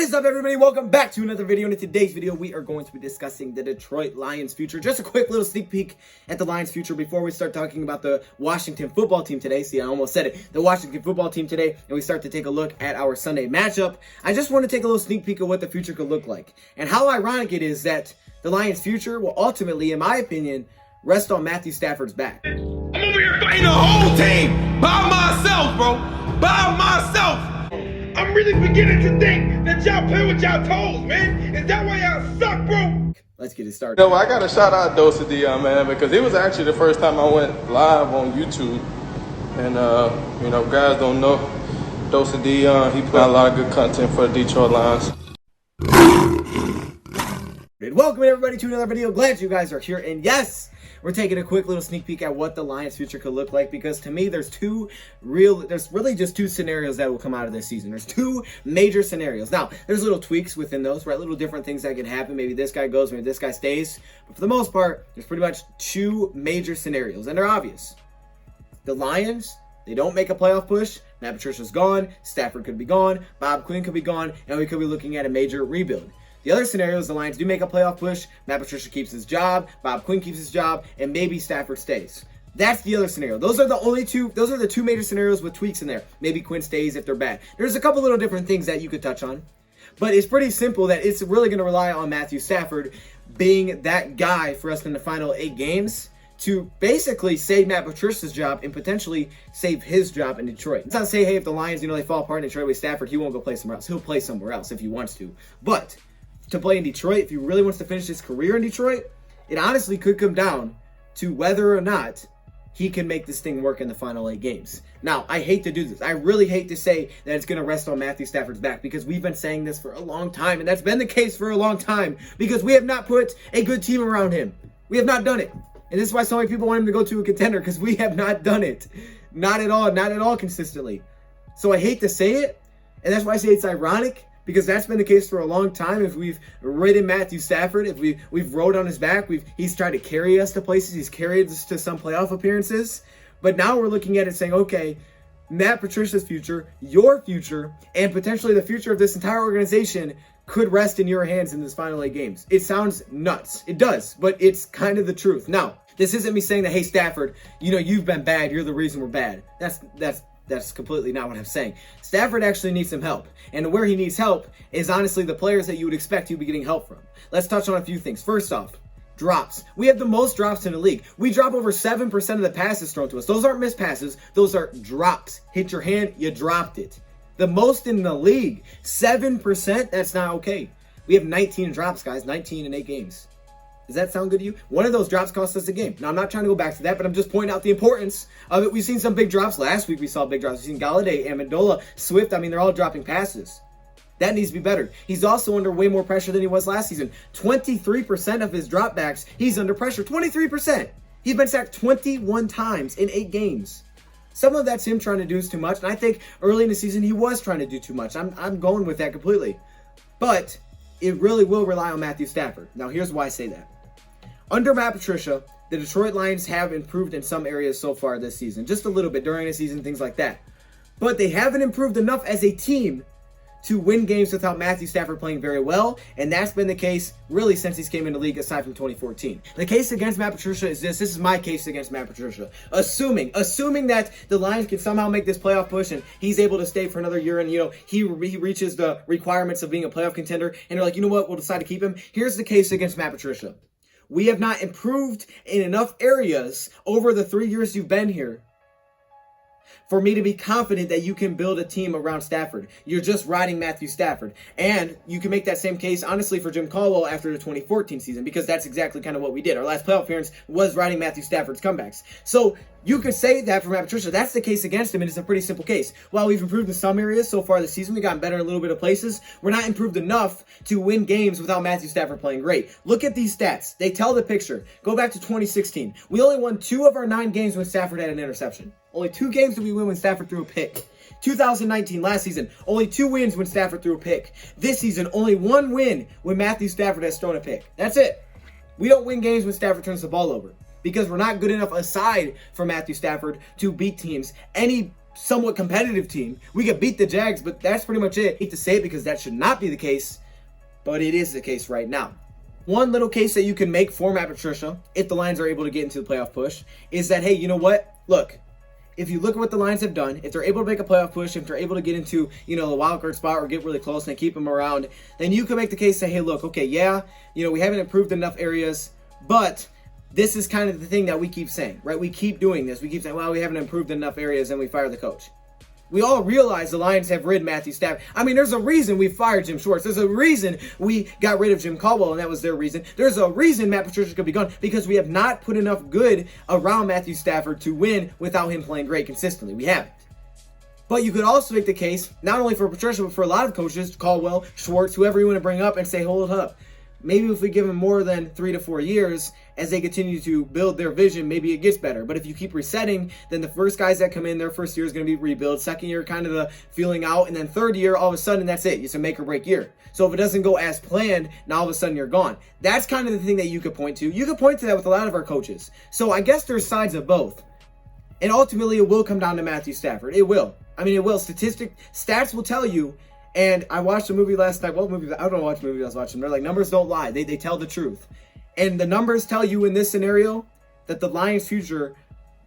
What is up, everybody? Welcome back to another video. And in today's video, we are going to be discussing the Detroit Lions future. Just a quick little sneak peek at the Lions future before we start talking about the Washington football team today. See, I almost said it. The Washington football team today, and we start to take a look at our Sunday matchup. I just want to take a little sneak peek of what the future could look like. And how ironic it is that the Lions future will ultimately, in my opinion, rest on Matthew Stafford's back. I'm over here fighting the whole team by myself, bro. By myself. I'm really beginning to think that y'all play with y'all toes, man. Is that why y'all suck, bro? Let's get it started. You know, I got to shout out Dose of Dion, man, because it was actually the first time I went live on YouTube. And, you know, guys don't know Dose of Dion. He put out a lot of good content for the Detroit Lions. Welcome everybody to another video. Glad you guys are here. And yes, we're taking a quick little sneak peek at what the Lions future could look like, because to me there's really just two scenarios that will come out of this season. There's two major scenarios. Now, there's little tweaks within those, right? Little different things that can happen. Maybe this guy goes, maybe this guy stays. But for the most part, there's pretty much two major scenarios, and they're obvious. The Lions, they don't make a playoff push. Matt Patricia's gone. Stafford could be gone. Bob Quinn could be gone. And we could be looking at a major rebuild. The other scenario is the Lions do make a playoff push, Matt Patricia keeps his job, Bob Quinn keeps his job, and maybe Stafford stays. That's the other scenario. Those are the two major scenarios with tweaks in there. Maybe Quinn stays if they're bad. There's a couple little different things that you could touch on, but it's pretty simple that it's really going to rely on Matthew Stafford being that guy for us in the final 8 games to basically save Matt Patricia's job and potentially save his job in Detroit. Let's not say, hey, if the Lions, they fall apart in Detroit with Stafford, he won't go play somewhere else. He'll play somewhere else if he wants to. But to play in Detroit, if he really wants to finish his career in Detroit, it honestly could come down to whether or not he can make this thing work in the final 8 games. Now, I hate to do this. I really hate to say that it's going to rest on Matthew Stafford's back, because we've been saying this for a long time, and that's been the case for a long time, because we have not put a good team around him. We have not done it. And this is why so many people want him to go to a contender, because we have not done it. Not at all consistently. So I hate to say it, and that's why I say it's ironic, because that's been the case for a long time. If we've ridden Matthew Stafford, if we've rode on his back, he's tried to carry us to places, he's carried us to some playoff appearances. But now we're looking at it saying, okay, Matt Patricia's future, your future, and potentially the future of this entire organization could rest in your hands in this final 8 games. It sounds nuts. It does, but it's kind of the truth. Now, this isn't me saying that, hey, Stafford, you've been bad, you're the reason we're bad. That's completely not what I'm saying. Stafford actually needs some help. And where he needs help is honestly the players that you would expect he'd be getting help from. Let's touch on a few things. First off, drops. We have the most drops in the league. We drop over 7% of the passes thrown to us. Those aren't missed passes. Those are drops. Hit your hand, you dropped it. The most in the league. 7%, that's not okay. We have 19 drops, guys. 19 in 8 games. Does that sound good to you? One of those drops cost us a game. Now, I'm not trying to go back to that, but I'm just pointing out the importance of it. We've seen some big drops. Last week, we saw big drops. We've seen Galladay, Amendola, Swift. They're all dropping passes. That needs to be better. He's also under way more pressure than he was last season. 23% of his dropbacks, he's under pressure. 23%. He's been sacked 21 times in 8 games. Some of that's him trying to do too much, and I think early in the season, he was trying to do too much. I'm going with that completely. But it really will rely on Matthew Stafford. Now, here's why I say that. Under Matt Patricia, the Detroit Lions have improved in some areas so far this season. Just a little bit during the season, things like that. But they haven't improved enough as a team to win games without Matthew Stafford playing very well. And that's been the case really since he's came in the league, aside from 2014. The case against Matt Patricia is this. This is my case against Matt Patricia. Assuming that the Lions can somehow make this playoff push and he's able to stay for another year, and he reaches the requirements of being a playoff contender, and they're like, you know what, we'll decide to keep him. Here's the case against Matt Patricia. We have not improved in enough areas over the 3 years you've been here for me to be confident that you can build a team around Stafford. You're just riding Matthew Stafford. And you can make that same case, honestly, for Jim Caldwell after the 2014 season, because that's exactly kind of what we did. Our last playoff appearance was riding Matthew Stafford's comebacks. So you could say that for Matt Patricia. That's the case against him, and it's a pretty simple case. While we've improved in some areas so far this season, we've gotten better in a little bit of places, we're not improved enough to win games without Matthew Stafford playing great. Look at these stats. They tell the picture. Go back to 2016. We only won 2 of our 9 games when Stafford had an interception. Only 2 games did we win when Stafford threw a pick. 2019, last season, only 2 wins when Stafford threw a pick. This season, only 1 win when Matthew Stafford has thrown a pick. That's it. We don't win games when Stafford turns the ball over, because we're not good enough aside from Matthew Stafford to beat teams any somewhat competitive team. We could beat the Jags, but that's pretty much it. I hate to say it because that should not be the case, but it is the case right now. One little case that you can make for Matt Patricia, if the Lions are able to get into the playoff push, is that, hey, you know what? Look, if you look at what the Lions have done, if they're able to make a playoff push, if they're able to get into, the wild card spot or get really close and keep them around, then you can make the case, say, hey, look, okay, yeah, we haven't improved enough areas, but this is kind of the thing that we keep saying, right? We keep doing this. We keep saying, well, we haven't improved enough areas, and we fire the coach. We all realize the Lions have rid Matthew Stafford. I mean, there's a reason we fired Jim Schwartz. There's a reason we got rid of Jim Caldwell, and that was their reason. There's a reason Matt Patricia could be gone, because we have not put enough good around Matthew Stafford to win without him playing great consistently. We haven't. But you could also make the case, not only for Patricia, but for a lot of coaches, Caldwell, Schwartz, whoever you want to bring up, and say, hold up. Maybe if we give them more than 3 to 4 years as they continue to build their vision, maybe it gets better. But if you keep resetting, then the first guys that come in, their first year is going to be rebuild. Second year, kind of the feeling out. And then third year, all of a sudden, that's it. It's a make or break year. So if it doesn't go as planned, now all of a sudden you're gone. That's kind of the thing that you could point to. You could point to that with a lot of our coaches. So I guess there's sides of both. And ultimately, it will come down to Matthew Stafford. It will. I mean, it will. Stats will tell you. And I watched a movie last night. What movie? I don't know what movie I was watching. They're like, numbers don't lie. They tell the truth. And the numbers tell you in this scenario that the Lions' future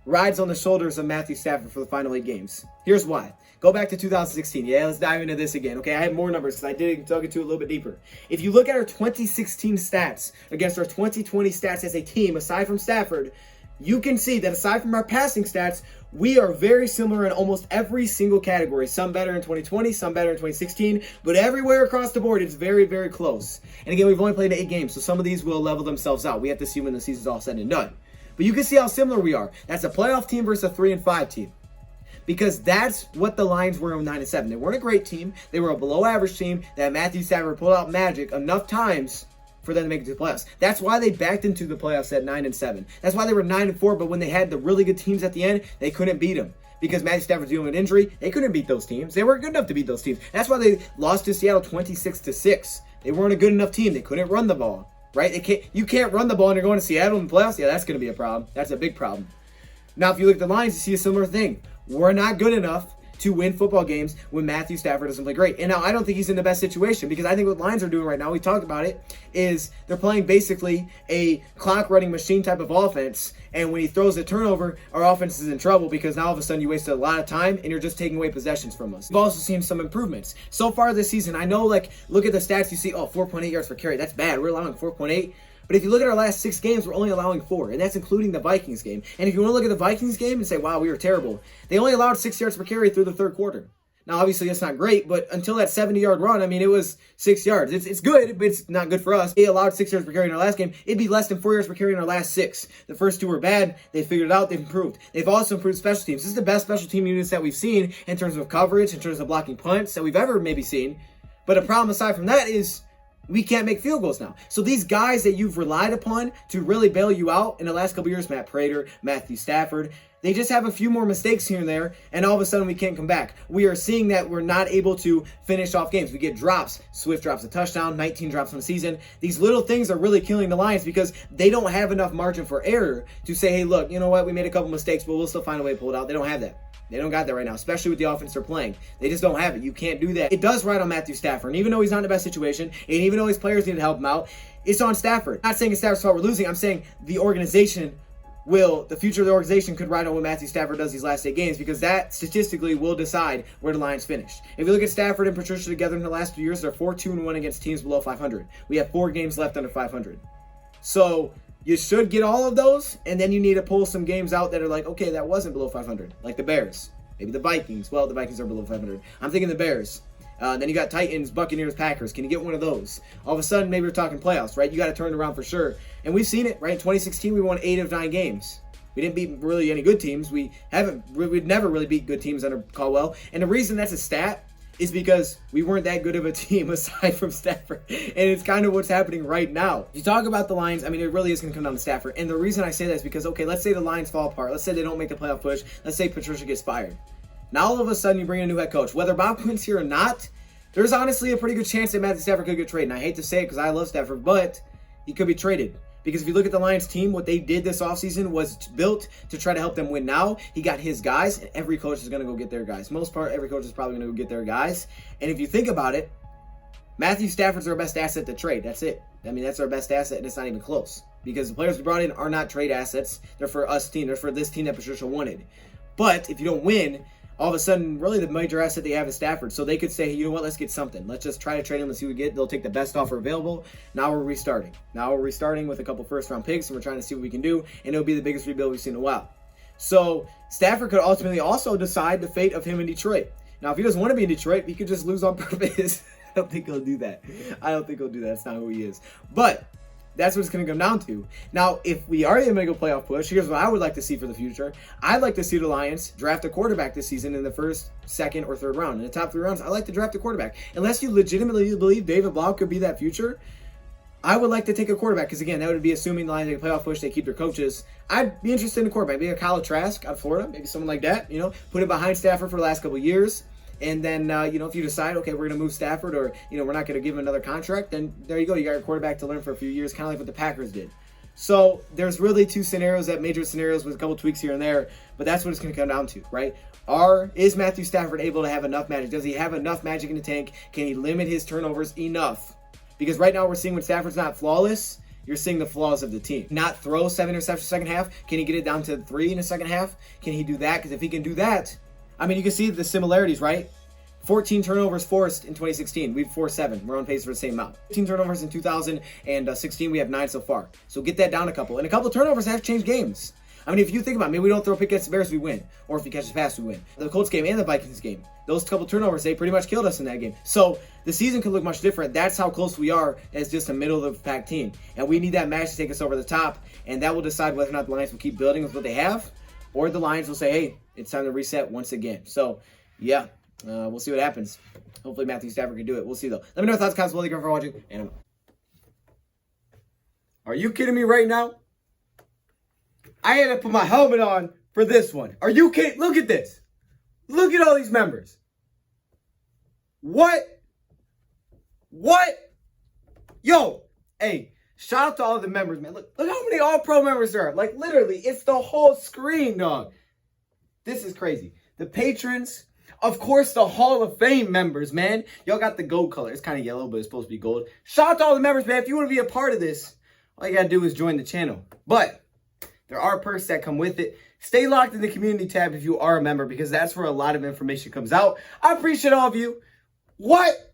rides on the shoulders of Matthew Stafford for the final 8 games. Here's why. Go back to 2016. Yeah, let's dive into this again. Okay, I have more numbers because I dug into it a little bit deeper. If you look at our 2016 stats against our 2020 stats as a team, aside from Stafford, you can see that aside from our passing stats, we are very similar in almost every single category. Some better in 2020, some better in 2016, but everywhere across the board, it's very, very close. And again, we've only played 8 games, so some of these will level themselves out. We have to see when the season's all said and done. But you can see how similar we are. That's a playoff team versus a 3-5 team. Because that's what the Lions were in 9-7. They weren't a great team. They were a below average team that Matthew Stafford pulled out magic enough times for them to make it to the playoffs. That's why they backed into the playoffs at 9-7. That's why they were 9-4, but when they had the really good teams at the end, they couldn't beat them. Because Matthew Stafford's dealing with injury, they couldn't beat those teams. They weren't good enough to beat those teams. That's why they lost to Seattle 26-6. They weren't a good enough team. They couldn't run the ball, right? You can't run the ball and you're going to Seattle in the playoffs. Yeah, that's going to be a problem. That's a big problem. Now, if you look at the Lions, you see a similar thing. We're not good enough to win football games when Matthew Stafford doesn't play great. And now I don't think he's in the best situation, because I think what the Lions are doing right now, we talked about it, is they're playing basically a clock running machine type of offense. And when he throws a turnover, our offense is in trouble, because now all of a sudden you wasted a lot of time and you're just taking away possessions from us. We've also seen some improvements. So far this season, I know, look at the stats, you see, 4.8 yards per carry. That's bad. We're allowing 4.8. But if you look at our last 6 games, we're only allowing 4, and that's including the Vikings game. And if you want to look at the Vikings game and say, wow, we were terrible, they only allowed 6 yards per carry through the third quarter. Now, obviously, that's not great, but until that 70-yard run, I mean, it was 6 yards. It's good, but it's not good for us. They allowed 6 yards per carry in our last game. It'd be less than 4 yards per carry in our last 6. The first 2 were bad. They figured it out. They've improved. They've also improved special teams. This is the best special team units that we've seen in terms of coverage, in terms of blocking punts that we've ever maybe seen. But a problem aside from that is we can't make field goals now. So these guys that you've relied upon to really bail you out in the last couple years, Matt Prater, Matthew Stafford, they just have a few more mistakes here and there, and all of a sudden we can't come back. We are seeing that we're not able to finish off games. We get drops. Swift drops a touchdown, 19 drops on the season. These little things are really killing the Lions, because they don't have enough margin for error to say, hey, look, you know what? We made a couple mistakes, but we'll still find a way to pull it out. They don't have that. They don't got that right now, especially with the offense they're playing. They just don't have it. You can't do that. It does ride on Matthew Stafford. And even though he's not in the best situation, and even though his players need to help him out, it's on Stafford. I'm not saying it's Stafford's fault we're losing. I'm saying the future of the organization could ride on what Matthew Stafford does these last 8 games, because that statistically will decide where the Lions finish. If you look at Stafford and Patricia together in the last few years, they're 4-2-1 against teams below 500. We have 4 games left under 500. So you should get all of those, and then you need to pull some games out that are like, okay, that wasn't below 500, like the Bears. Maybe the Vikings. Well, the Vikings are below 500. I'm thinking the Bears. Then you got Titans, Buccaneers, Packers. Can you get one of those? All of a sudden, maybe we're talking playoffs, right? You got to turn it around for sure. And we've seen it, right? In 2016, we won 8 of 9 games. We didn't beat really any good teams. We'd never really beat good teams under Caldwell. And the reason that's a stat is because we weren't that good of a team aside from Stafford. And it's kind of what's happening right now. If you talk about the Lions, I mean, it really is going to come down to Stafford. And the reason I say that is because, okay, let's say the Lions fall apart. Let's say they don't make the playoff push. Let's say Patricia gets fired. Now all of a sudden you bring in a new head coach. Whether Bob Quinn's here or not, there's honestly a pretty good chance that Matthew Stafford could get traded. And I hate to say it because I love Stafford, but he could be traded. Because if you look at the Lions team, what they did this offseason was built to try to help them win now. He got his guys, and every coach is going to go get their guys. Most part, every coach is probably going to go get their guys. And if you think about it, Matthew Stafford's our best asset to trade. That's it. I mean, that's our best asset, and it's not even close. Because the players we brought in are not trade assets. They're for us team. They're for this team that Patricia wanted. But if you don't win, all of a sudden, really the major asset they have is Stafford. So they could say, hey, you know what, let's get something. Let's just try to trade him and see what we get. They'll take the best offer available. Now we're restarting. Now we're restarting with a couple first-round picks, and we're trying to see what we can do. And it'll be the biggest rebuild we've seen in a while. So Stafford could ultimately also decide the fate of him in Detroit. Now, if he doesn't want to be in Detroit, he could just lose on purpose. I don't think he'll do that. I don't think he'll do that. That's not who he is. But that's what it's going to come down to. Now, if we are going to go playoff push, here's what I would like to see for the future. I'd like to see the Lions draft a quarterback this season in the first, second, or third round. In the top 3 rounds, I like to draft a quarterback. Unless you legitimately believe David Blau could be that future, I would like to take a quarterback. Because, again, that would be assuming the Lions make a playoff push, they keep their coaches. I'd be interested in a quarterback. Maybe a Kyle Trask out of Florida. Maybe someone like that. Put it behind Stafford for the last couple of years. And then, if you decide, okay, we're going to move Stafford or, we're not going to give him another contract, then there you go. You got your quarterback to learn for a few years, kind of like what the Packers did. So there's really 2 scenarios, that major scenarios with a couple tweaks here and there, but that's what it's going to come down to, right? Is Matthew Stafford able to have enough magic? Does he have enough magic in the tank? Can he limit his turnovers enough? Because right now we're seeing when Stafford's not flawless, you're seeing the flaws of the team. Not throw 7 interceptions in the second half. Can he get it down to 3 in the second half? Can he do that? Because if he can do that, I mean, you can see the similarities, right? 14 turnovers forced in 2016. We have 4-7. We're on pace for the same amount. 15 turnovers in 2016. We have 9 so far. So get that down a couple. And a couple of turnovers have changed games. I mean, if you think about it, maybe we don't throw a pick against the Bears, we win. Or if we catch a pass, we win. The Colts game and the Vikings game, those couple turnovers, they pretty much killed us in that game. So the season could look much different. That's how close we are as just a middle-of-the-pack team. And we need that match to take us over the top. And that will decide whether or not the Lions will keep building with what they have. Or the Lions will say, hey, it's time to reset once again. So, yeah. We'll see what happens. Hopefully Matthew Stafford can do it. We'll see, though. Let me know your thoughts, comments below. Thank you for watching, and I'm out. Are you kidding me right now? I had to put my helmet on for this one. Are you kidding? Look at this. Look at all these members. What? Yo, hey, shout out to all the members, man. Look how many All-Pro members there are. Like, literally, it's the whole screen, dog. This is crazy. The patrons... Of course, the Hall of Fame members, man. Y'all got the gold color. It's kind of yellow, but it's supposed to be gold. Shout out to all the members, man. If you want to be a part of this, all you got to do is join the channel. But there are perks that come with it. Stay locked in the community tab if you are a member, because that's where a lot of information comes out. I appreciate all of you. What?